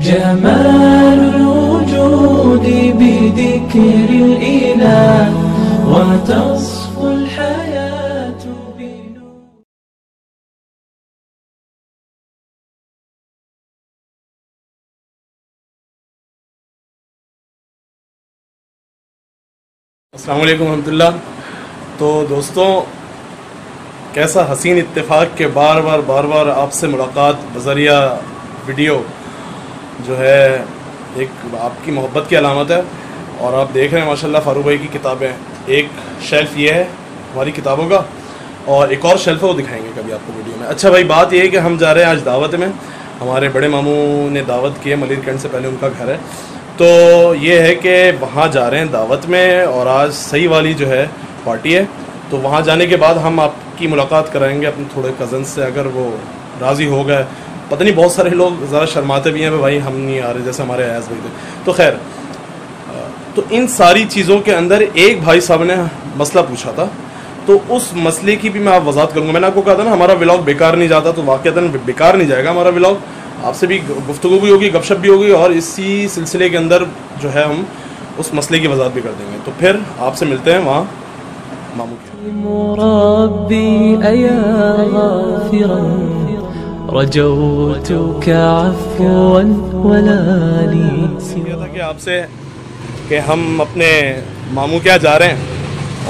جمال الوجود بذكر الإله وتصفو الحياة بنور. السلام علیکم ورحمۃ اللہ. تو دوستوں، کیسا حسین اتفاق کہ بار بار آپ سے ملاقات بذریعہ ویڈیو جو ہے ایک آپ کی محبت کی علامت ہے. اور آپ دیکھ رہے ہیں ماشاءاللہ فاروق بھائی کی کتابیں. ایک شیلف یہ ہے ہماری کتابوں کا، اور ایک اور شیلف ہے، وہ دکھائیں گے کبھی آپ کو ویڈیو میں. اچھا بھائی، بات یہ ہے کہ ہم جا رہے ہیں آج دعوت میں. ہمارے بڑے ماموں نے دعوت کی ہے، ملیر کنڈ سے پہلے ان کا گھر ہے. تو یہ ہے کہ وہاں جا رہے ہیں دعوت میں، اور آج صحیح والی جو ہے پارٹی ہے. تو وہاں جانے کے بعد ہم آپ کی ملاقات کرائیں گے اپنے تھوڑے کزنس سے، اگر وہ راضی ہو گئے. پتہ نہیں، بہت سارے لوگ ذرا شرماتے بھی ہیں کہ بھائی ہم نہیں آ رہے، جیسے ہمارے ایاز بھائی تھے. تو خیر، تو ان ساری چیزوں کے اندر ایک بھائی صاحب نے مسئلہ پوچھا تھا، تو اس مسئلے کی بھی میں آپ وضاحت کروں گا. میں نے آپ کو کہا تھا نا ہمارا ولاگ بیکار نہیں جاتا، تو واقعتاً بیکار نہیں جائے گا ہمارا ولاگ. آپ سے بھی گفتگو بھی ہوگی، گپ شپ بھی ہوگی، اور اسی سلسلے کے اندر جو ہے ہم اس مسئلے کی وضاحت بھی کر دیں گے. تو پھر آپ سے ملتے ہیں وہاں ماموں کے. مربي أيا غافرا رجوتك عفوا ولا لي یہ تھا کہ آپ سے کہ ہم اپنے ماموں کے یہاں جا رہے ہیں،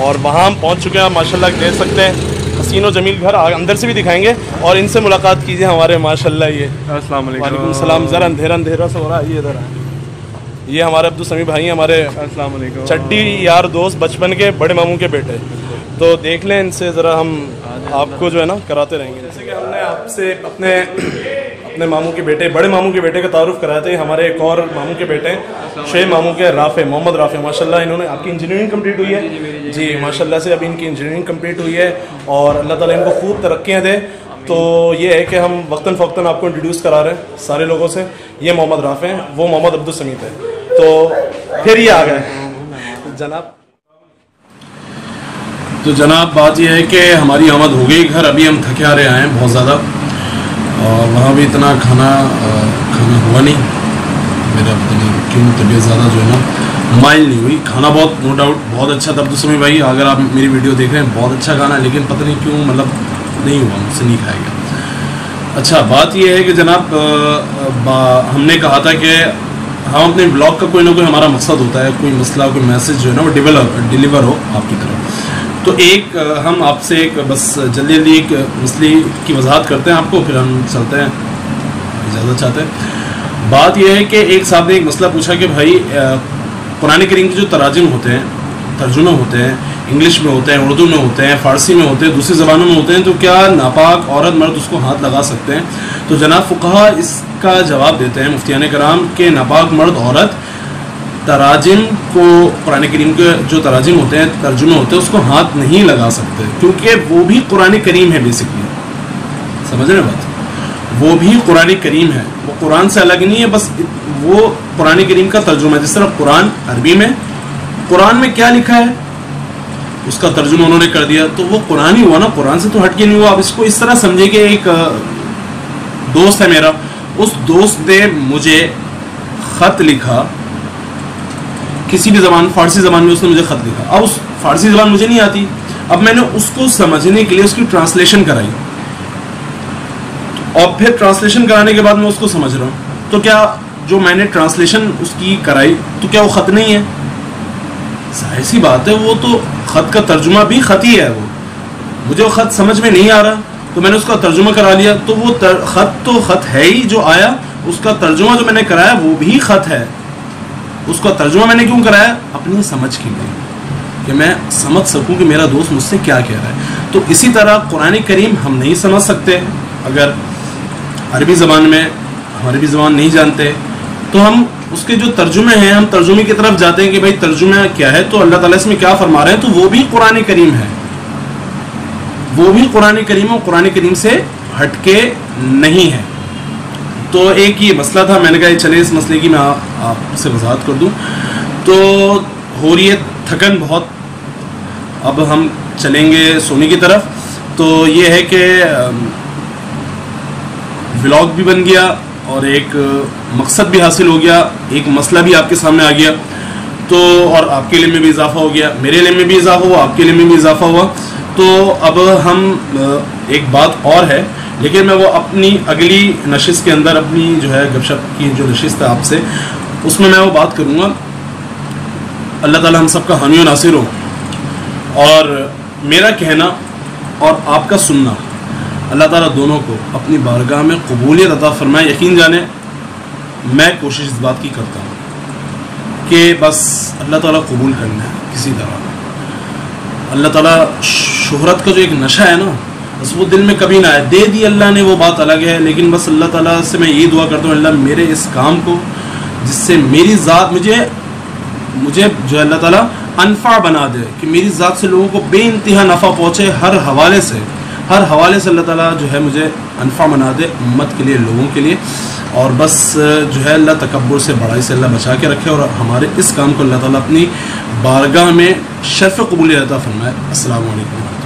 اور وہاں ہم پہنچ چکے ہیں. ماشاءاللہ دیکھ سکتے ہیں حسین و جمیل گھر، اندر سے بھی دکھائیں گے، اور ان سے ملاقات کیجیے ہمارے. ماشاءاللہ یہ السلام علیکم. وعلیکم السلام. ذرا اندھیرا سا ہو رہا ہے، یہ ادھر ہے. یہ ہمارے عبدالسمیع بھائی، ہمارے السلام علیکم. چڈی یار دوست بچپن کے، بڑے ماموں کے بیٹے. تو دیکھ لیں ان سے ذرا، ہم آپ کو جو ہے نا کراتے رہیں گے. جیسے کہ ہم نے آپ سے اپنے ماموں کے بیٹے، بڑے ماموں کے بیٹے کا تعارف کرایا تھا. ہمارے ایک اور ماموں کے بیٹے ہیں، شیخ ماموں کے رافع، محمد رافع. ماشاءاللہ انہوں نے، آپ کی انجینئرنگ کمپلیٹ ہوئی ہے جی ماشاءاللہ سے. ابھی ان کی انجینئرنگ کمپلیٹ ہوئی ہے، اور اللہ تعالیٰ ان کو خوب ترقیاں دے. تو یہ ہے کہ ہم وقتاً فوقتاً آپ کو انٹروڈیوس کرا رہے ہیں سارے لوگوں سے. یہ محمد رافع ہیں، وہ محمد عبدالسمیع ہے. تو پھر یہ آ گئے جناب. تو جناب بات یہ ہے کہ ہماری آمد ہو گئی گھر. ابھی ہم تھکے ہارے آئے ہیں بہت زیادہ، اور وہاں بھی اتنا کھانا ہوا نہیں. میرا پتہ نہیں کیوں طبیعت زیادہ جو ہے نا مائل نہیں ہوئی. کھانا بہت نو ڈاؤٹ بہت اچھا تھا. عبدالسمیع بھائی اگر آپ میری ویڈیو دیکھ رہے ہیں، بہت اچھا کھانا ہے، لیکن پتہ نہیں کیوں مطلب نہیں ہوا، مجھ سے نہیں کھایا گیا. اچھا بات یہ ہے کہ جناب ہم نے کہا تھا کہ ہم اپنے بلاگ کا کوئی نہ کوئی ہمارا مقصد ہوتا ہے، کوئی مسئلہ، کوئی میسج جو ہے نا وہ ڈیلیور ہو آپ کی طرف. تو ایک ہم آپ سے ایک بس جلدی ایک مسئلے کی وضاحت کرتے ہیں آپ کو، پھر ہم چلتے ہیں، اجازت چاہتے ہیں. بات یہ ہے کہ ایک صاحب نے ایک مسئلہ پوچھا کہ بھائی قرآن کریم کے جو تراجم ہوتے ہیں، ترجمے ہوتے ہیں، انگلش میں ہوتے ہیں، اردو میں ہوتے ہیں، فارسی میں ہوتے ہیں، دوسری زبانوں میں ہوتے ہیں، تو کیا ناپاک عورت مرد اس کو ہاتھ لگا سکتے ہیں؟ تو جناب فقہا اس کا جواب دیتے ہیں، مفتیان کرام، کہ ناپاک مرد عورت تراجم کو، قرآن کریم کے جو تراجم ہوتے ہیں، ترجمے ہوتے ہیں، اس کو ہاتھ نہیں لگا سکتے، کیونکہ وہ بھی قرآن کریم ہے. بیسکلی سمجھ رہے ہیں بات؟ وہ بھی قرآن کریم ہے، وہ قرآن سے الگ نہیں ہے، بس وہ قرآن کریم کا ترجمہ ہے. جس طرح قرآن عربی میں، قرآن میں کیا لکھا ہے اس کا ترجمہ انہوں نے کر دیا، تو وہ قرآن ہی ہوا نا، قرآن سے تو ہٹ کے نہیں ہوا. اب اس کو اس طرح سمجھے کہ ایک دوست ہے میرا، اس دوست نے مجھے خط لکھا کسی بھی زبان، فارسی زبان میں اس نے مجھے خط لکھا. اب اس فارسی زبان مجھے نہیں آتی، اب میں نے اس کو سمجھنے کے لیے اس کی ٹرانسلیشن کرائی، اور پھر ٹرانسلیشن کرانے کے بعد میں اس کو سمجھ رہا ہوں. تو کیا جو میں نے ٹرانسلیشن اس کی کرائی، تو کیا وہ خط نہیں ہے؟ ظاہر سی بات ہے، وہ تو خط کا ترجمہ بھی خط ہی ہے. وہ مجھے وہ خط سمجھ میں نہیں آ رہا، تو میں نے اس کا ترجمہ کرا لیا. تو وہ خط تو خط ہے ہی جو آیا، اس کا ترجمہ جو میں نے کرایا وہ بھی خط ہے. اس کا ترجمہ میں نے کیوں کرایا؟ اپنی سمجھ کے لیے، کہ میں سمجھ سکوں کہ میرا دوست مجھ سے کیا کہہ رہا ہے. تو اسی طرح قرآن کریم ہم نہیں سمجھ سکتے اگر عربی زبان میں، ہم عربی زبان نہیں جانتے، تو ہم اس کے جو ترجمے ہیں، ہم ترجمے کی طرف جاتے ہیں کہ بھائی ترجمہ کیا ہے، تو اللہ تعالیٰ اس میں کیا فرما رہے ہیں، تو وہ بھی قرآن کریم ہے، وہ بھی قرآن کریم اور قرآن کریم سے ہٹ کے نہیں ہے. تو ایک یہ مسئلہ تھا، میں نے کہا چلے اس مسئلے کی میں آپ سے وضاحت کر دوں. تو ہو رہی ہے تھکن بہت، اب ہم چلیں گے سونے کی طرف. تو یہ ہے کہ ولاگ بھی بن گیا، اور ایک مقصد بھی حاصل ہو گیا, ایک مسئلہ بھی آپ کے سامنے آ گیا, تو اور آپ کے علم میں بھی اضافہ ہو گیا, میرے علم میں بھی اضافہ ہوا, آپ کے علم میں بھی اضافہ ہوا. تو اب ہم ایک بات اور ہے, لیکن میں وہ اپنی اگلی نشست کے اندر, اپنی جو ہے گپ شپ کی جو نشست ہے آپ سے, اس میں وہ بات کروں گا. اللہ تعالی ہم سب کا حامی و ناصر ہو, اور میرا کہنا اور آپ کا سننا اللہ تعالیٰ دونوں کو اپنی بارگاہ میں قبولیت عطا فرمائے. یقین جانیں میں کوشش اس بات کی کرتا ہوں کہ بس اللہ تعالیٰ قبول کرنا ہے کسی طرح. اللہ تعالیٰ شہرت کا جو ایک نشہ ہے نا, بس وہ دل میں کبھی نہ آئے. دے دی اللہ نے, وہ بات الگ ہے, لیکن بس اللہ تعالیٰ سے میں یہ دعا کرتا ہوں, اللہ میرے اس کام کو جس سے میری ذات مجھے جو ہے اللہ تعالیٰ انفع بنا دے, کہ میری ذات سے لوگوں کو بے انتہا نفع پہنچے ہر حوالے سے اللہ تعالیٰ جو ہے مجھے انفع بنا دے امت کے لیے, لوگوں کے لیے. اور بس جو ہے اللہ تکبر سے, بڑائی سے اللہ بچا کے رکھے, اور ہمارے اس کام کو اللہ تعالیٰ اپنی بارگاہ میں شرف قبولیت عطا فرمائے. السلام علیکم.